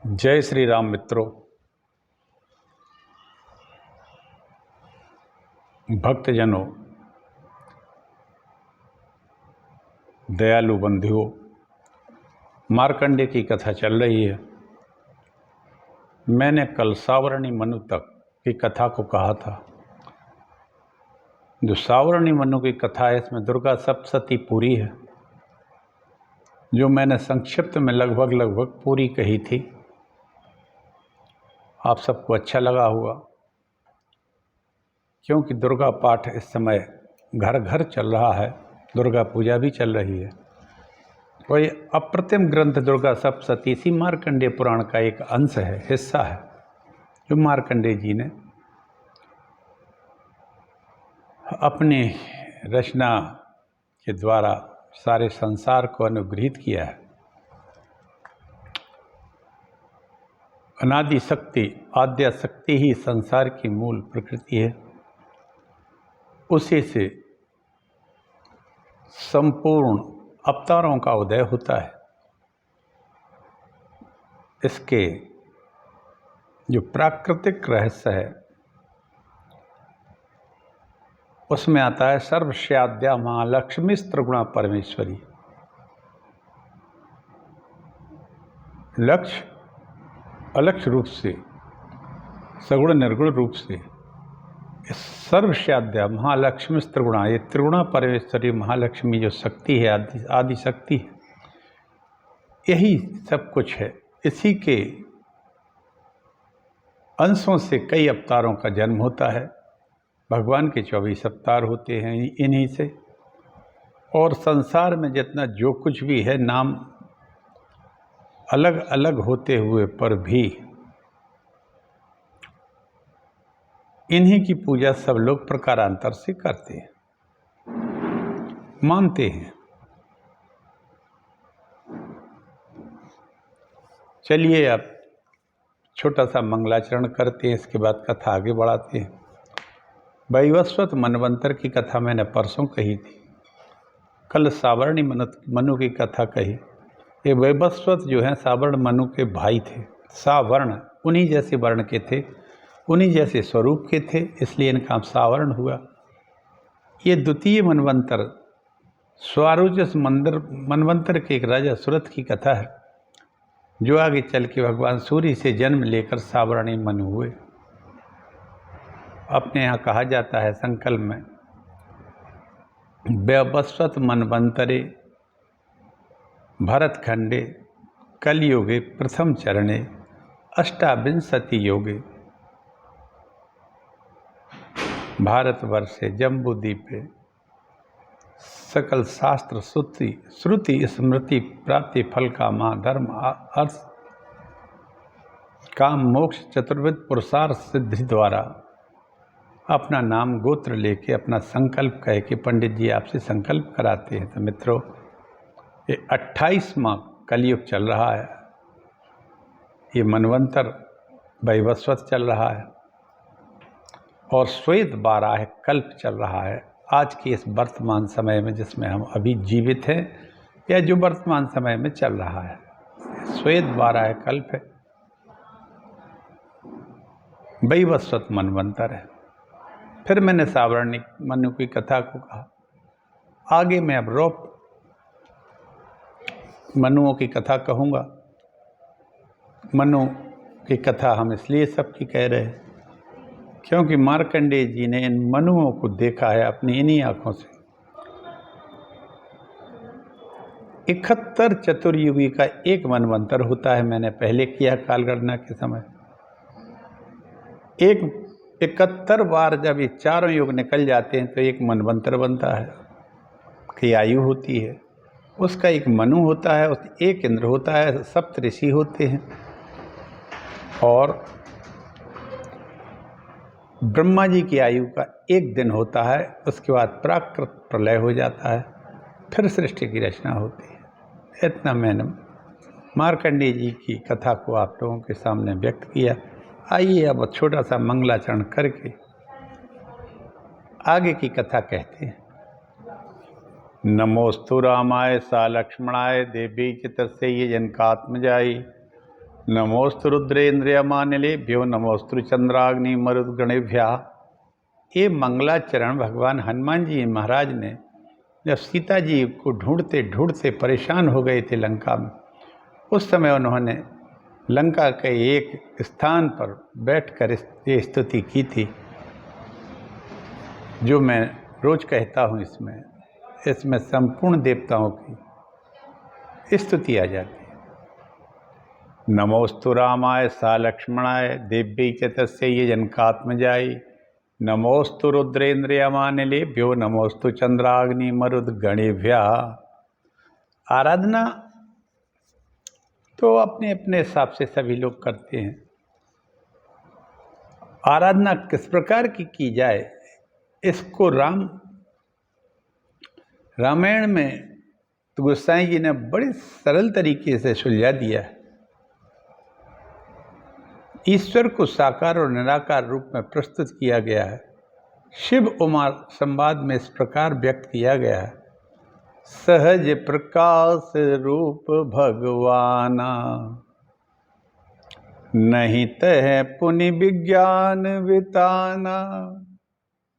जय श्री राम मित्रों, भक्तजनों, दयालु बंधुओं, मार्कंडेय की कथा चल रही है। मैंने कल सावर्णी मनु तक की कथा को कहा था। जो सावर्णी मनु की कथा है इसमें दुर्गा सप्तशती पूरी है, जो मैंने संक्षिप्त में लगभग पूरी कही थी। आप सबको अच्छा लगा होगा, क्योंकि दुर्गा पाठ इस समय घर घर चल रहा है, दुर्गा पूजा भी चल रही है। और ये अप्रतिम ग्रंथ दुर्गा सप्तशती इसी मार्कंडेय पुराण का एक अंश है, हिस्सा है, जो मार्कंडेय जी ने अपनी रचना के द्वारा सारे संसार को अनुग्रहित किया है। अनादि शक्ति, आद्या शक्ति ही संसार की मूल प्रकृति है। उसी से संपूर्ण अवतारों का उदय होता है। इसके जो प्राकृतिक रहस्य है उसमें आता है सर्वस्याद्या महालक्ष्मी त्रिगुणा परमेश्वरी। लक्ष्य अलक्ष्य रूप से, सगुण निर्गुण रूप से सर्वस्याद्या महालक्ष्मी त्रिगुणा, ये त्रिगुणा परमेश्वरी महालक्ष्मी जो शक्ति है, आदि शक्ति है, यही सब कुछ है। इसी के अंशों से कई अवतारों का जन्म होता है। भगवान के 24 अवतार होते हैं इन्हीं से। और संसार में जितना जो कुछ भी है, नाम अलग अलग होते हुए पर भी इन्हीं की पूजा सब लोग प्रकारांतर से करते हैं, मानते हैं। चलिए अब छोटा सा मंगलाचरण करते हैं, इसके बाद कथा आगे बढ़ाते हैं। वैवस्वत मनवंतर की कथा मैंने परसों कही थी, कल सावर्णी मनु की कथा कही। ये वैवस्वत जो है सावर्ण मनु के भाई थे। सावर्ण उन्हीं जैसे वर्ण के थे, उन्हीं जैसे स्वरूप के थे, इसलिए इनका सावर्ण हुआ। ये द्वितीय मनवंतर स्वारोजस मनवंतर के एक राजा सुरथ की कथा है, जो आगे चल के भगवान सूर्य से जन्म लेकर सावर्णी मनु हुए। अपने यहाँ कहा जाता है संकल्प में, वैवस्वत मनवंतरे भरतखंडे कलयुगे प्रथम चरणे अष्टाविंशति योगे भारतवर्षे जम्बूद्वीपे सकल शास्त्र श्रुति स्मृति प्राप्ति फल का धर्म अर्थ काम मोक्ष चतुर्विध पुरुषार्थ सिद्धि द्वारा अपना नाम गोत्र लेके अपना संकल्प कह के पंडित जी आपसे संकल्प कराते हैं। तो मित्रों, ये 28वां कलयुग चल रहा है, ये मनवंतर वैवस्वत चल रहा है और श्वेत 12 कल्प चल रहा है। आज के इस वर्तमान समय में जिसमें हम अभी जीवित हैं, या जो वर्तमान समय में चल रहा है, श्वेत 12 कल्प है, वैवस्वत मनवंतर है। फिर मैंने सावर्णी मनु की कथा को कहा। आगे मैं अब रौप मनुओं की कथा कहूँगा। मनु की कथा हम इसलिए सबकी कह रहे हैं क्योंकि मार्कंडेय जी ने इन मनुओं को देखा है अपनी इन्हीं आँखों से। 71 चतुर्युगी का एक मनवंतर होता है, मैंने पहले किया कालगणना के समय। 71 बार जब ये चारों युग निकल जाते हैं तो एक मनवंतर बनता है कि आयु होती है। उसका एक मनु होता है, एक इंद्र होता है, सप्त ऋषि होते हैं और ब्रह्मा जी की आयु का एक दिन होता है। उसके बाद प्राकृत प्रलय हो जाता है, फिर सृष्टि की रचना होती है। इतना मैंने मार्कंडेय जी की कथा को आप लोगों के सामने व्यक्त किया। आइए अब छोटा सा मंगलाचरण करके आगे की कथा कहते हैं। नमोस्तु रामाय सा लक्ष्मणाय देवी च तस्यै जनकात्मजायै नमोस्तु रुद्रेन्द्रियमानिलेभ्यो नमोस्तु चंद्राग्नि मरुद्गणेभ्यः। ये मंगलाचरण भगवान हनुमान जी महाराज ने जब सीता जी को ढूंढते ढूंढते परेशान हो गए थे लंका में, उस समय उन्होंने लंका के एक स्थान पर बैठकर ये स्तुति की थी, जो मैं रोज कहता हूँ। इसमें संपूर्ण देवताओं की स्तुति आ जाती है। नमोस्तु रामाय सा लक्ष्मणाय दिव्यै च तस्यै जनकात्मजाय। नमोस्तु रुद्रेन्द्रियमानिलेभ्यो नमोस्तु चंद्राग्नि मरुद्गणेभ्यः। आराधना तो अपने अपने हिसाब से सभी लोग करते हैं। आराधना किस प्रकार की जाए, इसको रामायण में तो गोसाई जी ने बड़े सरल तरीके से सुलझा दिया है। ईश्वर को साकार और निराकार रूप में प्रस्तुत किया गया है। शिव उमा संवाद में इस प्रकार व्यक्त किया गया है, सहज प्रकाश रूप भगवाना, नहीं तह पुनि विज्ञान विताना,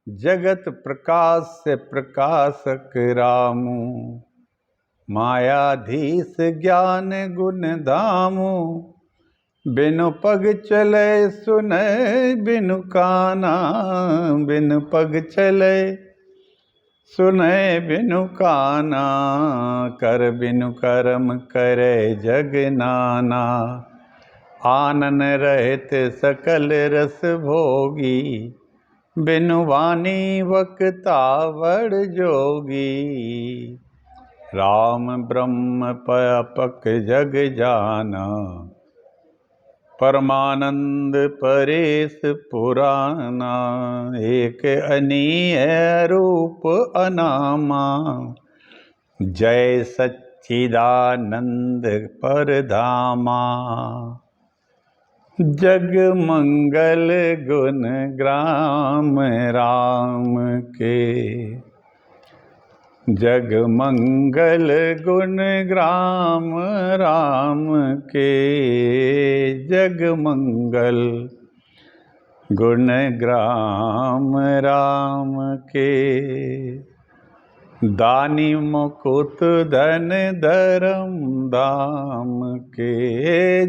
जगत प्रकाश से प्रकाशक रामू, मायाधीश ज्ञान गुण धामू, बिनु पग चले सुने बिनु काना, बिनु पग चले सुने बिनु काना, कर बिनु कर्म करे जग नाना, आनन रहित सकल रस भोगी, बिनु वाणी वक्ता बड़ जोगी, राम ब्रह्म पक जग जाना, परमानंद परेश पुराना, एक अनीय रूप अनामा, जय सच्चिदानंद परधामा, जग मंगल गुण ग्राम राम के, जग मंगल गुण ग्राम राम के, जग मंगल गुण ग्राम राम के, दानी मुकुट धन धर्म धाम के,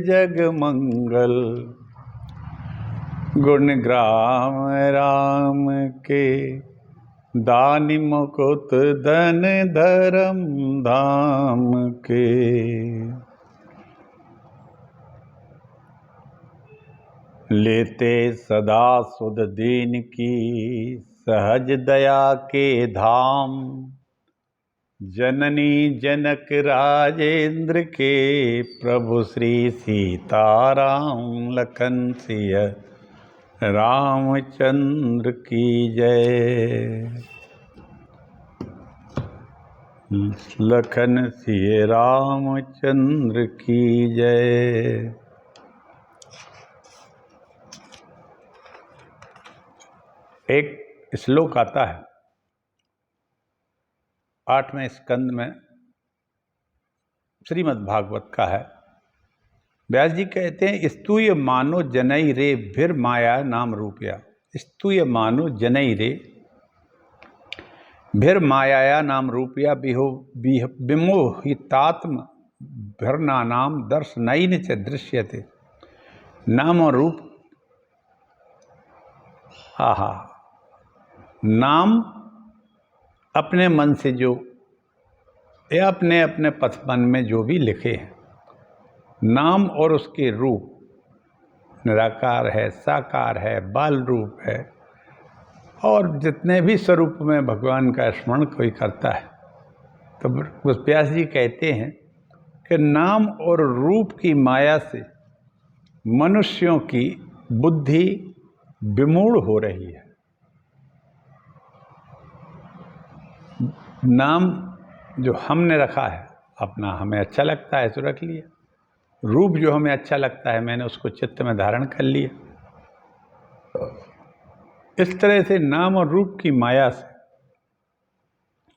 जग मंगल गुण ग्राम राम के, दानी मुकुट धन धर्म धाम के। लेते सदा सुध दीन की सहज दया के धाम, जननी जनक राजेंद्र के प्रभु श्री सीताराम लखन सिया रामचंद्र की जय। लखन सिया रामचंद्र की जय। एक श्लोक आता है 8वें स्कंद में, श्रीमद् भागवत का है। व्यास जी कहते हैं, स्तूय मानो जनई रे भीर माया नाम रूपया। स्तूय मानो जनई रे भीर माया नाम रूपया, विमोहितात्म भरना नाम दर्शनैन च दृश्यते। नाम और रूप, आहा, नाम अपने मन से जो या अपने अपने पथपन में जो भी लिखे हैं, नाम और उसके रूप निराकार है, साकार है, बाल रूप है, और जितने भी स्वरूप में भगवान का स्मरण कोई करता है, तो व्यास जी कहते हैं कि नाम और रूप की माया से मनुष्यों की बुद्धि विमूढ़ हो रही है। नाम जो हमने रखा है अपना, हमें अच्छा लगता है तो रख लिया। रूप जो हमें अच्छा लगता है, मैंने उसको चित्त में धारण कर लिया। इस तरह से नाम और रूप की माया से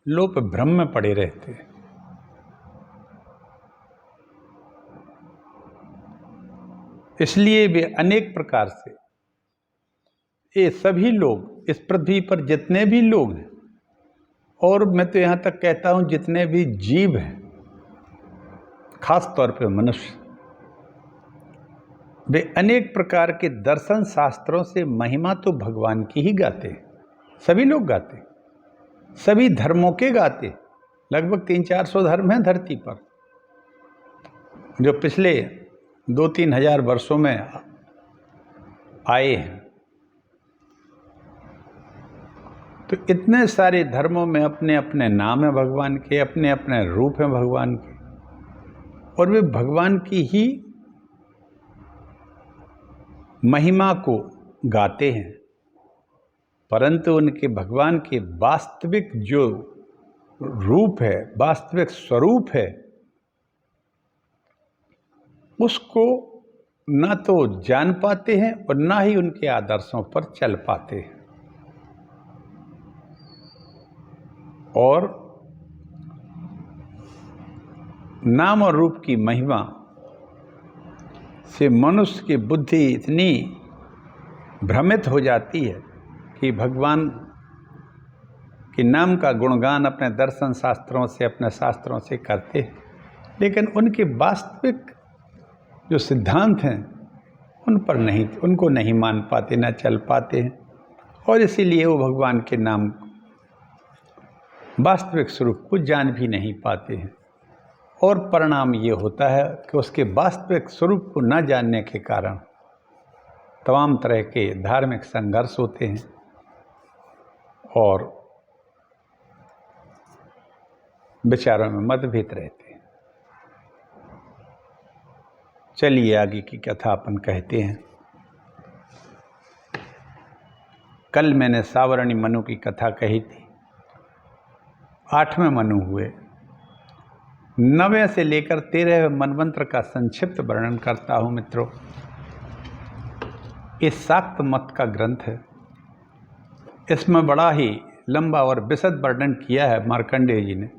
लोग भ्रम में पड़े रहते हैं। इसलिए वे अनेक प्रकार से, ये सभी लोग इस पृथ्वी पर जितने भी लोग हैं, और मैं तो यहाँ तक कहता हूँ जितने भी जीव हैं, खास तौर पे मनुष्य, वे अनेक प्रकार के दर्शन शास्त्रों से महिमा तो भगवान की ही गाते हैं। सभी लोग गाते, सभी धर्मों के गाते। लगभग 300-400 धर्म हैं धरती पर, जो पिछले 2-3 हजार वर्षों में आए हैं। तो इतने सारे धर्मों में अपने अपने नाम हैं भगवान के, अपने अपने रूप हैं भगवान के, और वे भगवान की ही महिमा को गाते हैं। परंतु उनके भगवान के वास्तविक जो रूप है, वास्तविक स्वरूप है, उसको ना तो जान पाते हैं और ना ही उनके आदर्शों पर चल पाते हैं। और नाम और रूप की महिमा से मनुष्य की बुद्धि इतनी भ्रमित हो जाती है कि भगवान के नाम का गुणगान अपने दर्शन शास्त्रों से, अपने शास्त्रों से करते हैं, लेकिन उनके वास्तविक जो सिद्धांत हैं उन पर नहीं, उनको नहीं मान पाते, न चल पाते हैं, और इसीलिए वो भगवान के नाम वास्तविक स्वरूप को जान भी नहीं पाते हैं। और परिणाम ये होता है कि उसके वास्तविक स्वरूप को न जानने के कारण तमाम तरह के धार्मिक संघर्ष होते हैं और विचारों में मतभेद रहते हैं। चलिए आगे की कथा अपन कहते हैं। कल मैंने सावरणी मनु की कथा कही थी। 8वें मनु हुए। 9वें से लेकर 13वें मनवंतर का संक्षिप्त वर्णन करता हूँ मित्रों। ये शाक्त मत का ग्रंथ है। इसमें बड़ा ही लंबा और विशद वर्णन किया है मार्कंडेय जी ने।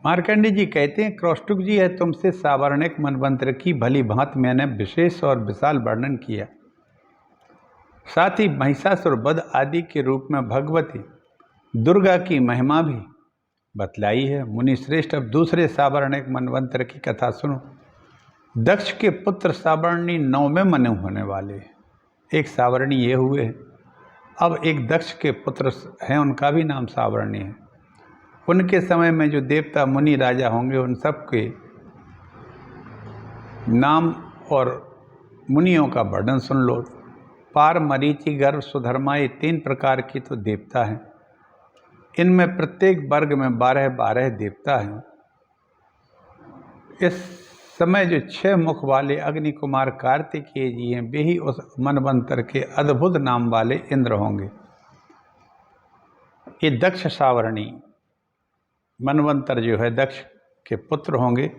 मार्कंडेय जी कहते हैं, क्रौष्टुक जी है तुमसे सावर्णिक मनवंतर की भली भांति मैंने विशेष और विशाल वर्णन किया। साथ ही महिषासुर वध आदि के रूप में भगवती दुर्गा की महिमा भी बतलाई है। मुनि श्रेष्ठ, अब दूसरे सावर्णिक मनवंतर की कथा सुनो। दक्ष के पुत्र सावर्णी 9वें मनु होने वाले हैं। एक सावर्णी ये हुए हैं, अब एक दक्ष के पुत्र हैं, उनका भी नाम सावर्णी है। उनके समय में जो देवता मुनि राजा होंगे उन सब के नाम और मुनियों का वर्णन सुन लो। पार, मरीचि, गर्भ, सुधर्मा, ये 3 प्रकार की तो देवता हैं। इनमें प्रत्येक वर्ग में 12-12 देवता हैं। इस समय जो 6 मुख वाले अग्नि कुमार कार्तिकेय जी हैं, वे ही उस मनवंतर के अद्भुत नाम वाले इंद्र होंगे। ये दक्ष सावर्णी मनवंतर जो है दक्ष के पुत्र होंगे।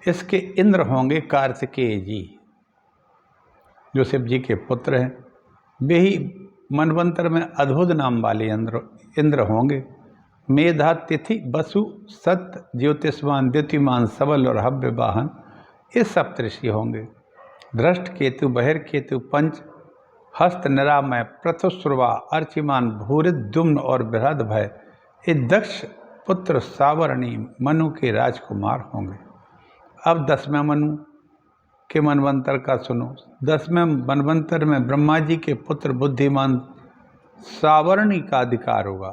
इसके इंद्र होंगे कार्तिकेय जी, जो शिव जी के पुत्र हैं। वे ही मनवंतर में अद्भुत नाम वाले इंद्र होंगे। मेधा, तिथि, वसु, सत्य, ज्योतिषमान, द्युतिमान, सबल और हव्य वाहन, ये सप्तऋषि होंगे। धृष्ट केतु, बहिर केतु, पंच, हस्त, निरामय, पृथुश्रवा, अर्चिमान, भूरित, दुम्न और बृहद भय, ये दक्ष पुत्र सावर्णी मनु के राजकुमार होंगे। अब 10वें मनु के मनवंतर का सुनो। 10वें मनवंतर में ब्रह्मा जी के पुत्र बुद्धिमान सावर्णी का अधिकार होगा।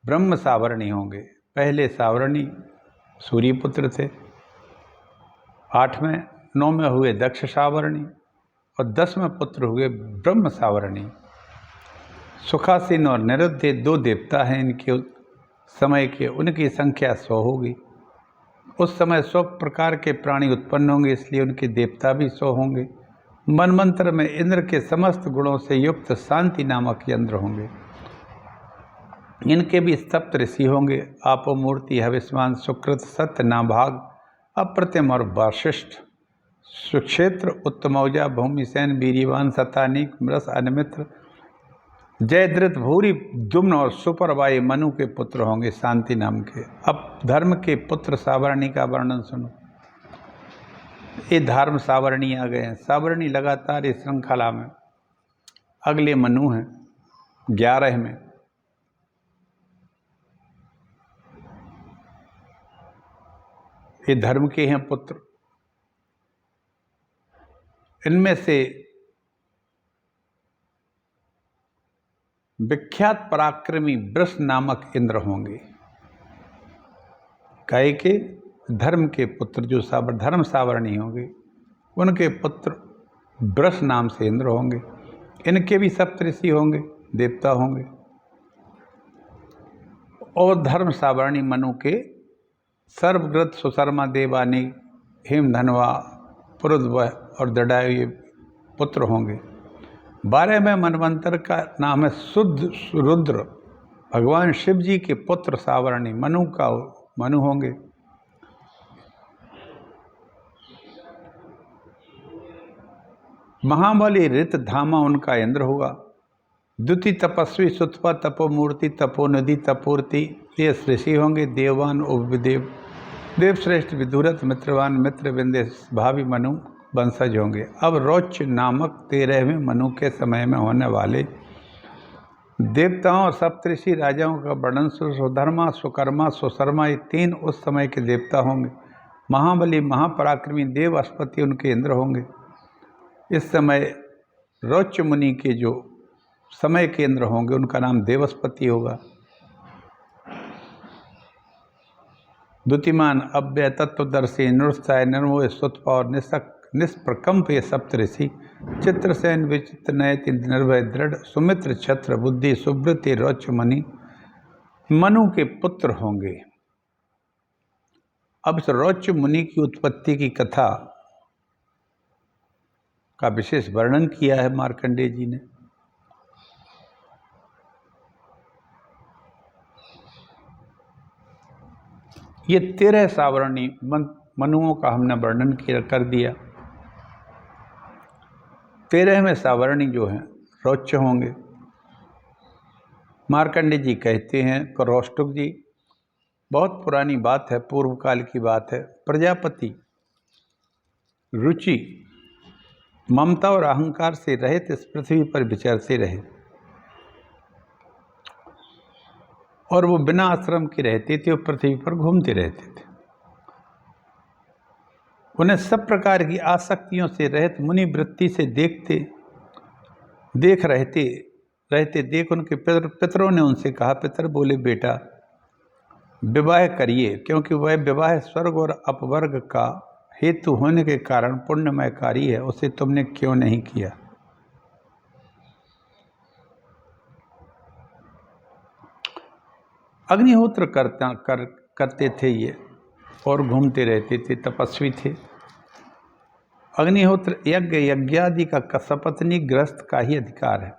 ब्रह्म सावर्णी होंगे। पहले सावर्णी सूर्य पुत्र थे। 8वें 9वें हुए दक्ष सावर्णी और 10वें पुत्र हुए ब्रह्म सावर्णी। सुखासीन और निरुद्ध 2 देवता हैं इनके समय के। उनकी संख्या 100 होगी। उस समय 100 प्रकार के प्राणी उत्पन्न होंगे, इसलिए उनके देवता भी 100 होंगे। मनवंतर में इंद्र के समस्त गुणों से युक्त शांति नामक यंत्र होंगे। इनके भी सप्तऋषि होंगे। आपो मूर्ति, हविष्मान, सुकृत, सत्य, नाभाग, अप्रतिम और वशिष्ठ। सुक्षेत्र, उत्तमौजा, भूमिसेन, वीर्यवान, शतानीक, मृष, अनिमित्र, जयद्रथ, भूरी, दुम्न और सुपरवायु मनु के पुत्र होंगे शांति नाम के। अब धर्म के पुत्र सावर्णी का वर्णन सुनो। ये धर्म सावरणी आ गए हैं। सावरणी लगातार इस श्रृंखला में अगले मनु हैं 11 में। ये धर्म के हैं पुत्र। इनमें से विख्यात पराक्रमी वृष नामक इंद्र होंगे। कई के धर्म के पुत्र जो धर्म सावरणी होंगे, उनके पुत्र वृष नाम से इंद्र होंगे। इनके भी सप्तऋषि होंगे, देवता होंगे। और धर्म सावरणी मनु के सर्वग्रत सुशर्मा देवानी हेमधनवा पुरुद्व और दृढ़ायु ये पुत्र होंगे। 12वें मनवंतर का नाम है शुद्ध रुद्र। भगवान शिव जी के पुत्र सावरणी मनु होंगे। महाबली ऋत धामा उनका इंद्र होगा। द्वितीय तपस्वी सुतपा तपोमूर्ति तपोनिधि तपोर्ति ये ऋषि होंगे। देवान उपविदेव देवश्रेष्ठ विदुरथ मित्रवान मित्र विंदेश भावी मनु वंशज होंगे। अब रोच नामक 13वें मनु के समय में होने वाले देवताओं और सप्तऋषि राजाओं का वर्णन सुधर्मा सुकर्मा सुशर्मा ये 3 उस समय के देवता होंगे। महाबली महापराक्रमी देव अस्पति उनके इंद्र होंगे। इस समय रोच मुनि के जो समय के इंद्र होंगे उनका नाम देवस्पति होगा। द्युतिमान अव्यय तत्वदर्शी नृत्साय निर्मोह सुतपा और निष्प्रकंप ये सप्तऋषि चित्रसेन विचित्र नयति निर्भय दृढ़ सुमित्र छत्र बुद्धि सुवृत्ति रोच मुनि मनु के पुत्र होंगे। अब इस रोच मुनि की उत्पत्ति की कथा का विशेष वर्णन किया है मार्कंडेय जी ने। ये 13 सावरणी मनुओं का हमने वर्णन कर दिया। 13वें सावरणी जो हैं रोच होंगे। मार्कंडेय जी कहते हैं, कौष्टुक जी, बहुत पुरानी बात है, पूर्व काल की बात है। प्रजापति रुचि ममता और अहंकार से रहित इस पृथ्वी पर विचरते रहे और वो बिना आश्रम के रहते थे और पृथ्वी पर घूमते रहते थे। उन्हें सब प्रकार की आसक्तियों से रहित मुनि वृत्ति से देख उनके पितरों ने उनसे कहा। पितर बोले, बेटा विवाह करिए, क्योंकि वह विवाह स्वर्ग और अपवर्ग का हेतु होने के कारण पुण्यमय कार्य है, उसे तुमने क्यों नहीं किया। अग्निहोत्र करते थे ये और घूमते रहते थे, तपस्वी थे। अग्निहोत्र यज्ञादि का सपत्नी ग्रस्त का ही अधिकार है।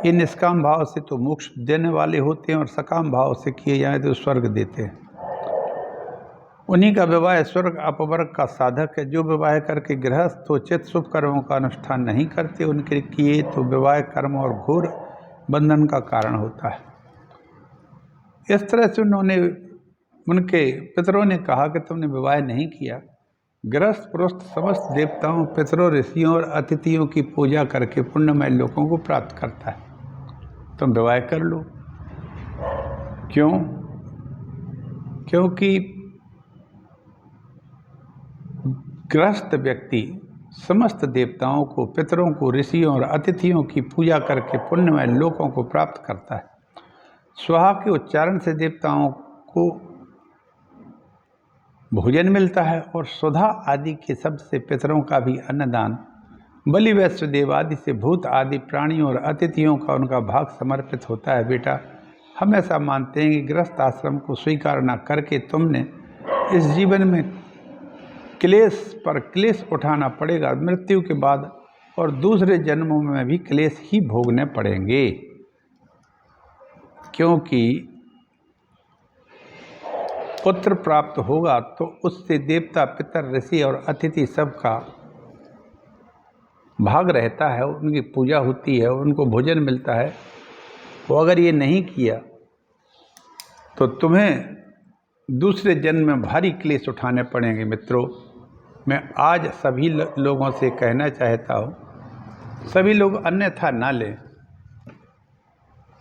ये निष्काम भाव से तो मोक्ष देने वाले होते हैं और सकाम भाव से किए जाए तो स्वर्ग देते हैं। उन्हीं का विवाह स्वर्ग अपवर्ग का साधक है। जो विवाह करके गृहस्थ उचित शुभ कर्मों का अनुष्ठान नहीं करते, उनके किए तो विवाह कर्म और घोर बंधन का कारण होता है। इस तरह से उनके पितरों ने कहा कि तुमने विवाह नहीं किया। गृहस्थ पुरुष समस्त देवताओं, पितरों, ऋषियों और अतिथियों की पूजा करके पुण्यमय लोगों को प्राप्त करता है। तुम विवाह कर लो। क्यों? क्योंकि गृहस्थ व्यक्ति समस्त देवताओं को, पितरों को, ऋषियों और अतिथियों की पूजा करके पुण्यमय लोकों को प्राप्त करता है। स्वाहा के उच्चारण से देवताओं को भोजन मिलता है और सुधा आदि के शब्द से पितरों का भी अन्नदान, बलि वैश्वदेव आदि से भूत आदि प्राणियों और अतिथियों का उनका भाग समर्पित होता है। बेटा, हम ऐसा मानते हैं कि गृहस्थ आश्रम को स्वीकार न करके तुमने इस जीवन में क्लेश पर क्लेश उठाना पड़ेगा। मृत्यु के बाद और दूसरे जन्मों में भी क्लेश ही भोगने पड़ेंगे, क्योंकि पुत्र प्राप्त होगा तो उससे देवता, पितर, ऋषि और अतिथि सबका भाग रहता है, उनकी पूजा होती है, उनको भोजन मिलता है। तो अगर ये नहीं किया तो तुम्हें दूसरे जन्म में भारी क्लेश उठाने पड़ेंगे। मित्रों, मैं आज सभी लोगों से कहना चाहता हूँ, सभी लोग अन्यथा ना लें।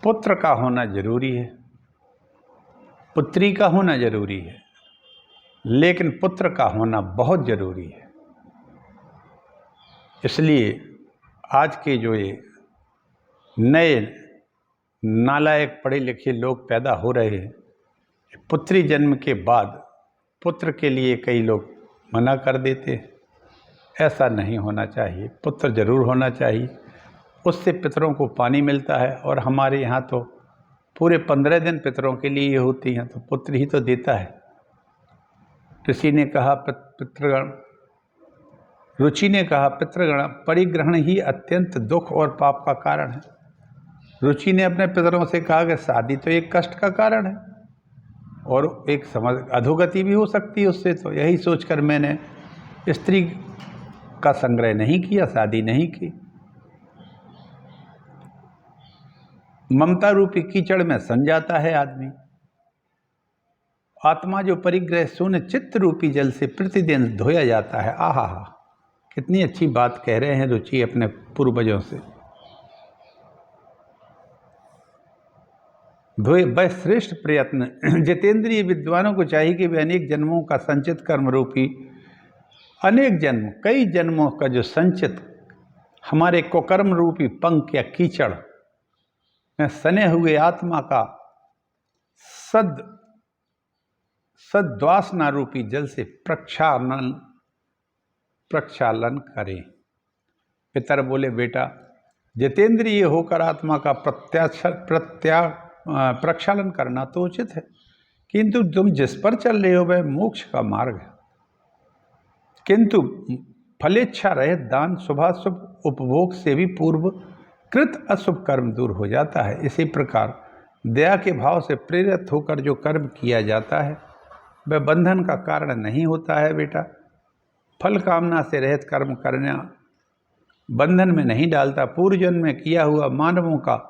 पुत्र का होना जरूरी है, पुत्री का होना जरूरी है, लेकिन पुत्र का होना बहुत जरूरी है। इसलिए आज के जो ये नए नालायक पढ़े लिखे लोग पैदा हो रहे हैं, पुत्री जन्म के बाद पुत्र के लिए कई लोग मना कर देते हैं। ऐसा नहीं होना चाहिए, पुत्र जरूर होना चाहिए। उससे पितरों को पानी मिलता है, और हमारे यहाँ तो पूरे 15 दिन पितरों के लिए होती हैं, तो पुत्र ही तो देता है। ऋषि ने कहा पितृगण, रुचि ने कहा पितृगण परिग्रहण ही अत्यंत दुख और पाप का कारण है। रुचि ने अपने पितरों से कहा कि शादी तो एक कष्ट का कारण है और एक समझ अधोगति भी हो सकती है उससे। तो यही सोचकर मैंने स्त्री का संग्रह नहीं किया, शादी नहीं की। ममता रूपी कीचड़ में सन जाता है आदमी। आत्मा जो परिग्रह शून्य चित्त रूपी जल से प्रतिदिन धोया जाता है। आहा हा, कितनी अच्छी बात कह रहे हैं रुचि अपने पूर्वजों से। धोए वह श्रेष्ठ प्रयत्न जितेंद्रिय विद्वानों को चाहिए कि वे अनेक जन्मों का संचित कर्म रूपी, अनेक जन्म कई जन्मों का जो संचित हमारे कुकर्म रूपी पंख या कीचड़ में सने हुए आत्मा का सद्वासना रूपी जल से प्रक्षालन करें। पितर बोले, बेटा जितेंद्रिय होकर आत्मा का प्रक्षालन करना तो उचित है, किंतु तुम जिस पर चल रहे हो वह मोक्ष का मार्ग है। किंतु फलेच्छा रहित दान शुभाशुभ उपभोग से भी पूर्व कृत अशुभ कर्म दूर हो जाता है। इसी प्रकार दया के भाव से प्रेरित होकर जो कर्म किया जाता है वह बंधन का कारण नहीं होता है। बेटा, फल कामना से रहित कर्म करना बंधन में नहीं डालता। पूर्व जन्म में किया हुआ मानवों का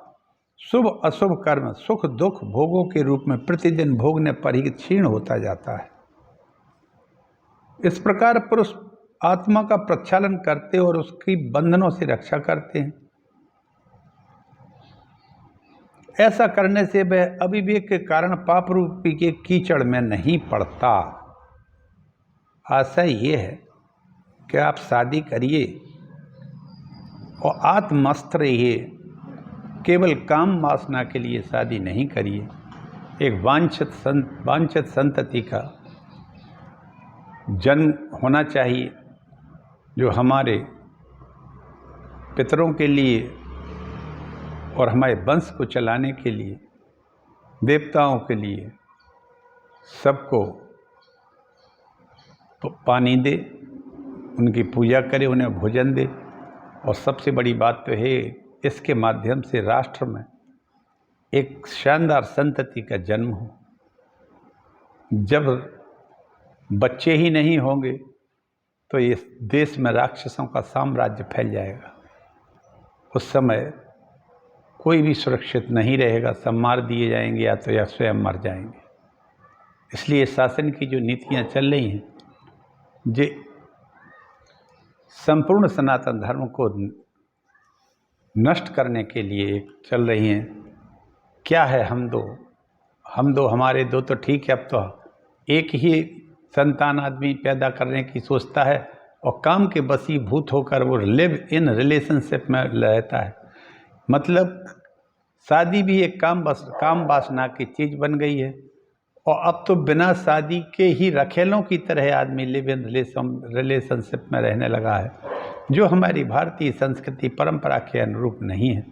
शुभ अशुभ कर्म सुख दुख भोगों के रूप में प्रतिदिन भोगने पर ही क्षीण होता जाता है। इस प्रकार पुरुष आत्मा का प्रक्षालन करते और उसकी बंधनों से रक्षा करते हैं। ऐसा करने से वह अविवेक के कारण पाप रूपी के कीचड़ में नहीं पड़ता। आशा ये है कि आप शादी करिए और आत्मस्थ रहिए, केवल काम वासना के लिए शादी नहीं करिए। एक वांछित संतति का जन्म होना चाहिए जो हमारे पितरों के लिए और हमारे वंश को चलाने के लिए, देवताओं के लिए सबको पानी दे, उनकी पूजा करे, उन्हें भोजन दे। और सबसे बड़ी बात तो है इसके माध्यम से राष्ट्र में एक शानदार संतति का जन्म हो। जब बच्चे ही नहीं होंगे तो इस देश में राक्षसों का साम्राज्य फैल जाएगा। उस समय कोई भी सुरक्षित नहीं रहेगा, सब मार दिए जाएंगे या तो या स्वयं मर जाएंगे। इसलिए शासन की जो नीतियां चल रही हैं जो संपूर्ण सनातन धर्म को नष्ट करने के लिए चल रही हैं। क्या है हम दो हमारे दो तो ठीक है। अब तो एक ही संतान आदमी पैदा करने की सोचता है और काम के वशीभूत होकर वो लिव इन रिलेशनशिप में रहता है। मतलब शादी भी एक काम वासना की चीज़ बन गई है। और अब तो बिना शादी के ही रखेलों की तरह आदमी लिव इन रिलेशनशिप में रहने लगा है, जो हमारी भारतीय संस्कृति परंपरा के अनुरूप नहीं है,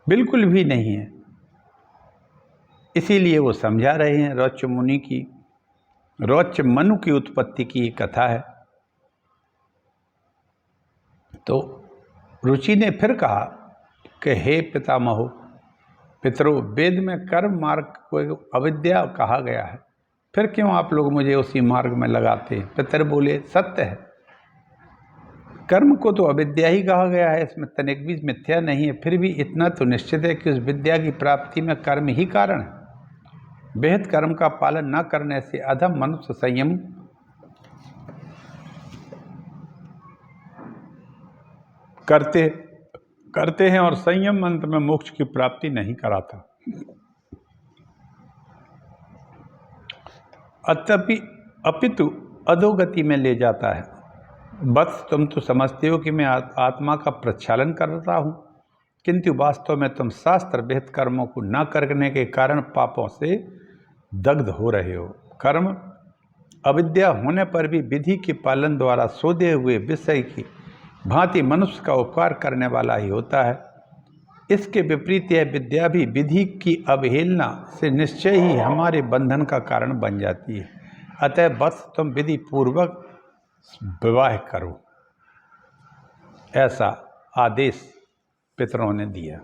बिल्कुल भी नहीं है। इसीलिए वो समझा रहे हैं। रौच मनु की उत्पत्ति की कथा है। तो रुचि ने फिर कहा कि हे पितामहो, पितरो, वेद में कर्म मार्ग को अविद्या कहा गया है, फिर क्यों आप लोग मुझे उसी मार्ग में लगाते हैं? पितर बोले, सत्य है, कर्म को तो अविद्या ही कहा गया है, इसमें तनिक भी मिथ्या नहीं है। फिर भी इतना तो निश्चित है कि उस विद्या की प्राप्ति में कर्म ही कारण है। बेहद कर्म का पालन न करने से अधम मनुष्य करते करते हैं और संयम अंत में मोक्ष की प्राप्ति नहीं कराता। अपितु अधोगति में ले जाता है। बस तुम तो समझते हो कि मैं आत्मा का प्रक्षालन कर रहा हूँ, किंतु वास्तव में तुम शास्त्र विहित कर्मों को न करने के कारण पापों से दग्ध हो रहे हो। कर्म अविद्या होने पर भी विधि के पालन द्वारा सोधे हुए विषय की भांति मनुष्य का उपकार करने वाला ही होता है। इसके विपरीत यह विद्या भी विधि की अवहेलना से निश्चय ही हमारे बंधन का कारण बन जाती है। अतः बस तुम विधि पूर्वक विवाह करो, ऐसा आदेश पितरों ने दिया।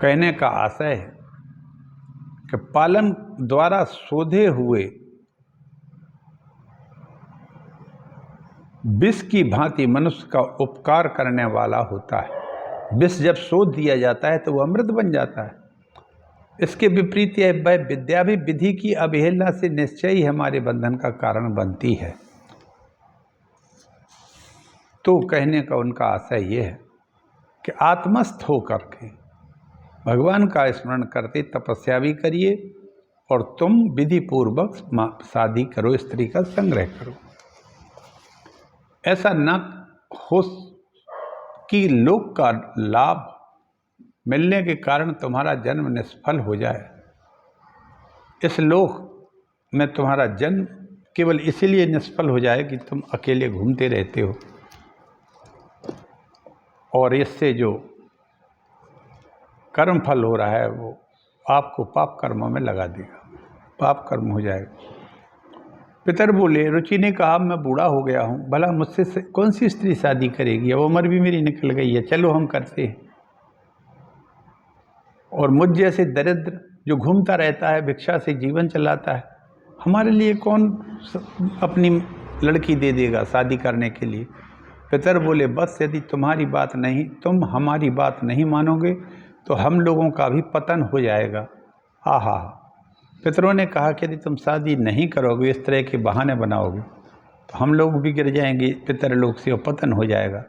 कहने का आशय है कि पालन द्वारा शोधे हुए विष की भांति मनुष्य का उपकार करने वाला होता है। विष जब शोध दिया जाता है तो वह अमृत बन जाता है। इसके विपरीत यह विद्या भी विधि की अवहेलना से निश्चय ही हमारे बंधन का कारण बनती है। तो कहने का उनका आशय यह है कि आत्मस्थ होकर के भगवान का स्मरण करते तपस्या भी करिए और तुम विधि पूर्वक शादी करो, स्त्री का संग्रह करो। ऐसा न हो कि लोक का लाभ मिलने के कारण तुम्हारा जन्म निष्फल हो जाए। इस लोक में तुम्हारा जन्म केवल इसीलिए निष्फल हो जाए कि तुम अकेले घूमते रहते हो और इससे जो कर्म फल हो रहा है वो आपको पाप कर्मों में लगा देगा, पाप कर्म हो जाएगा। पितर बोले, रुचि ने कहा, मैं बूढ़ा हो गया हूँ, भला मुझसे कौन सी स्त्री शादी करेगी, अब उम्र भी मेरी निकल गई है, चलो हम करते हैं। और मुझ जैसे दरिद्र जो घूमता रहता है, भिक्षा से जीवन चलाता है, हमारे लिए कौन अपनी लड़की दे देगा शादी करने के लिए। पितर बोले, बस यदि तुम हमारी बात नहीं मानोगे तो हम लोगों का भी पतन हो जाएगा। आहा। पितरों ने कहा कि यदि तुम शादी नहीं करोगे, इस तरह के बहाने बनाओगे, तो हम लोग भी गिर जाएंगे पितर लोग से और पतन हो जाएगा।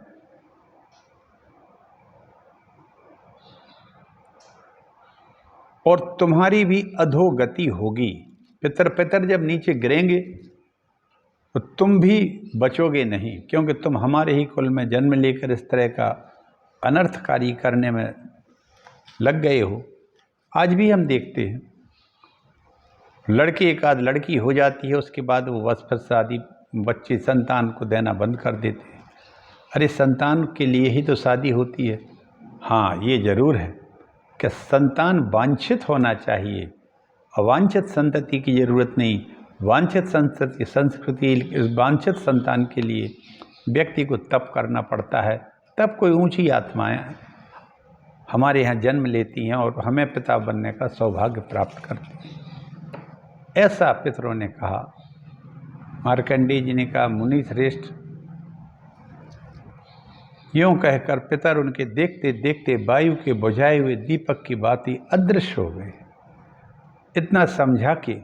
और तुम्हारी भी अधोगति होगी। पितर जब नीचे गिरेंगे तो तुम भी बचोगे नहीं, क्योंकि तुम हमारे ही कुल में जन्म लेकर इस तरह का अनर्थकारी करने में लग गए हो। आज भी हम देखते हैं लड़के एक आध लड़की हो जाती है, उसके बाद वो बस फिर शादी बच्चे संतान को देना बंद कर देते हैं। अरे संतान के लिए ही तो शादी होती है। हाँ, ये जरूर है कि संतान वांछित होना चाहिए, अवांछित संतति की जरूरत नहीं। वांछित वांछित संतान के लिए व्यक्ति को तप करना पड़ता है, तब कोई ऊंची आत्माएं हमारे यहाँ जन्म लेती हैं और हमें पिता बनने का सौभाग्य प्राप्त करती हैं। ऐसा पितरों ने कहा। मार्कंडेय जी ने कहा, मुनि श्रेष्ठ, यूं कहकर पितर उनके देखते देखते वायु के बुझाए हुए दीपक की भांति अदृश्य हो गए। इतना समझा कि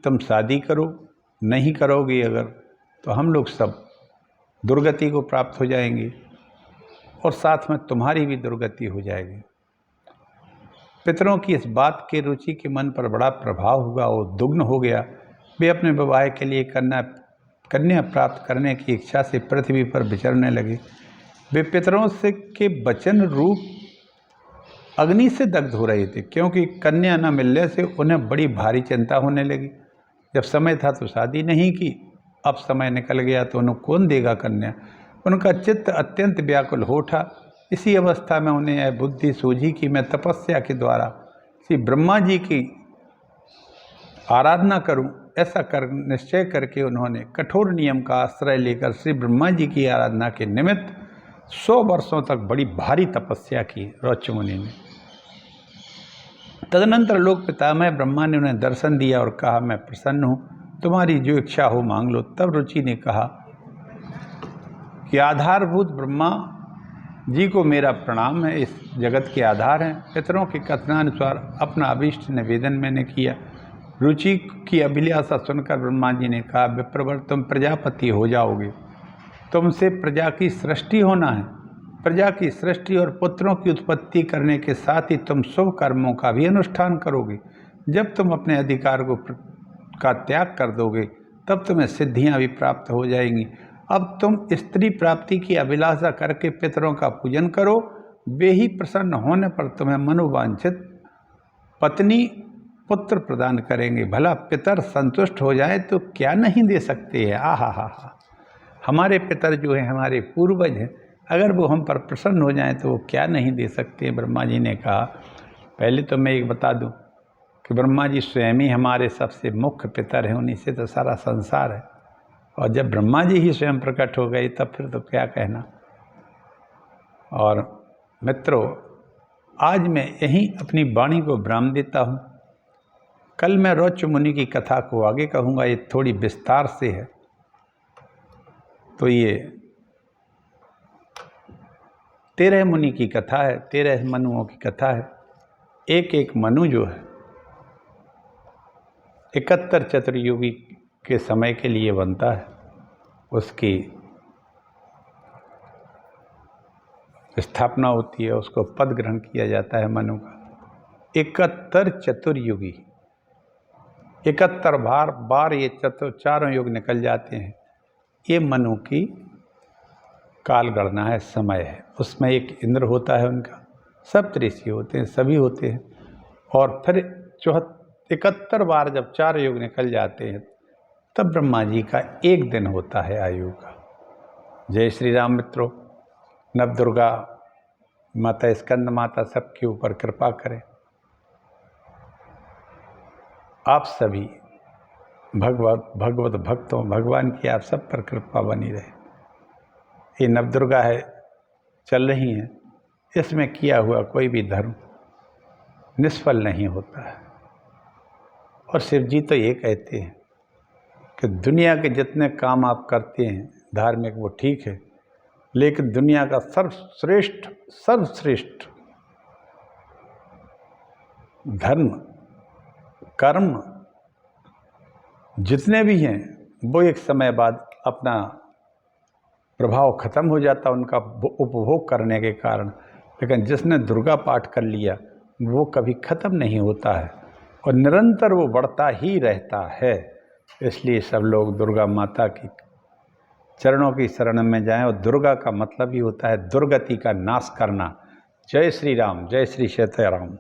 तुम शादी करो, नहीं करोगे अगर तो हम लोग सब दुर्गति को प्राप्त हो जाएंगे और साथ में तुम्हारी भी दुर्गति हो जाएगी। पितरों की इस बात के रुचि के मन पर बड़ा प्रभाव हुआ और दुग्न हो गया। वे अपने विवाह के लिए कन्या प्राप्त करने की इच्छा से पृथ्वी पर विचरने लगे। वे पितरों से के वचन रूप अग्नि से दग्ध हो रहे थे, क्योंकि कन्या न मिलने से उन्हें बड़ी भारी चिंता होने लगी। जब समय था तो शादी नहीं की, अब समय निकल गया तो उन्हें कौन देगा कन्या। उनका चित्त अत्यंत व्याकुल हो उठा। इसी अवस्था में उन्हें यह बुद्धि सूझी कि मैं तपस्या के द्वारा श्री ब्रह्मा जी की आराधना करूं। ऐसा निश्चय करके उन्होंने कठोर नियम का आश्रय लेकर श्री ब्रह्मा जी की आराधना के निमित्त 100 वर्षों तक बड़ी भारी तपस्या की रोच मुनि ने। तदनंतर लोक पितामह ब्रह्मा ने उन्हें दर्शन दिया और कहा, मैं प्रसन्न हूँ, तुम्हारी जो इच्छा हो मांग लो। तब रुचि ने कहा कि आधारभूत ब्रह्मा जी को मेरा प्रणाम है, इस जगत के आधार हैं। पितरों के कथनानुसार अपना अभीष्ट निवेदन मैंने किया। रुचि की अभिलाषा सुनकर ब्रह्मा जी ने कहा, विप्रवर तुम प्रजापति हो जाओगे, तुमसे प्रजा की सृष्टि होना है। प्रजा की सृष्टि और पुत्रों की उत्पत्ति करने के साथ ही तुम शुभ कर्मों का भी अनुष्ठान करोगे। जब तुम अपने अधिकार का त्याग कर दोगे तब तुम्हें सिद्धियां भी प्राप्त हो जाएंगी। अब तुम स्त्री प्राप्ति की अभिलाषा करके पितरों का पूजन करो, वे ही प्रसन्न होने पर तुम्हें मनोवांछित पत्नी पुत्र प्रदान करेंगे। भला पितर संतुष्ट हो जाए तो क्या नहीं दे सकते हैं। आहा, हमारे पितर जो हैं, हमारे पूर्वज हैं, अगर वो हम पर प्रसन्न हो जाएं तो वो क्या नहीं दे सकते हैं। ब्रह्मा जी ने कहा, पहले तो मैं एक बता दूं कि ब्रह्मा जी स्वयं ही हमारे सबसे मुख्य पितर हैं, उन्हीं से तो सारा संसार है। और जब ब्रह्मा जी ही स्वयं प्रकट हो गए तब फिर तो क्या कहना। और मित्रों, आज मैं यहीं अपनी वाणी को विराम देता हूँ। कल मैं रौच मुनि की कथा को आगे कहूँगा, ये थोड़ी विस्तार से है। तो ये 13 मुनि की कथा है, 13 मनुओं की कथा है। एक एक मनु जो है 71 चतुर्युगी के समय के लिए बनता है। उसकी स्थापना होती है, उसको पद ग्रहण किया जाता है मनु का। 71 चतुर्युगी, 71 बार ये चारों युग निकल जाते हैं। ये मनु की काल गणना है, समय है। उसमें एक इंद्र होता है, उनका सप्तऋषि होते हैं, सभी होते हैं। और फिर 71 बार जब 4 युग निकल जाते हैं तब ब्रह्मा जी का एक दिन होता है आयु का। जय श्री राम मित्रों। नवदुर्गा माता, स्कंद माता सबके ऊपर कृपा करें। आप सभी भगवत भक्तों, भगवान की आप सब पर कृपा बनी रहे। ये नवदुर्गा है, चल रही हैं, इसमें किया हुआ कोई भी धर्म निष्फल नहीं होता है। और शिव जी तो ये कहते हैं कि दुनिया के जितने काम आप करते हैं धार्मिक, वो ठीक है, लेकिन दुनिया का सर्वश्रेष्ठ धर्म, कर्म जितने भी हैं वो एक समय बाद अपना प्रभाव खत्म हो जाता उनका उपभोग करने के कारण। लेकिन जिसने दुर्गा पाठ कर लिया वो कभी खत्म नहीं होता है और निरंतर वो बढ़ता ही रहता है। इसलिए सब लोग दुर्गा माता की चरणों की शरण में जाएं। और दुर्गा का मतलब ही होता है दुर्गति का नाश करना। जय श्री राम, जय श्री सीताराम।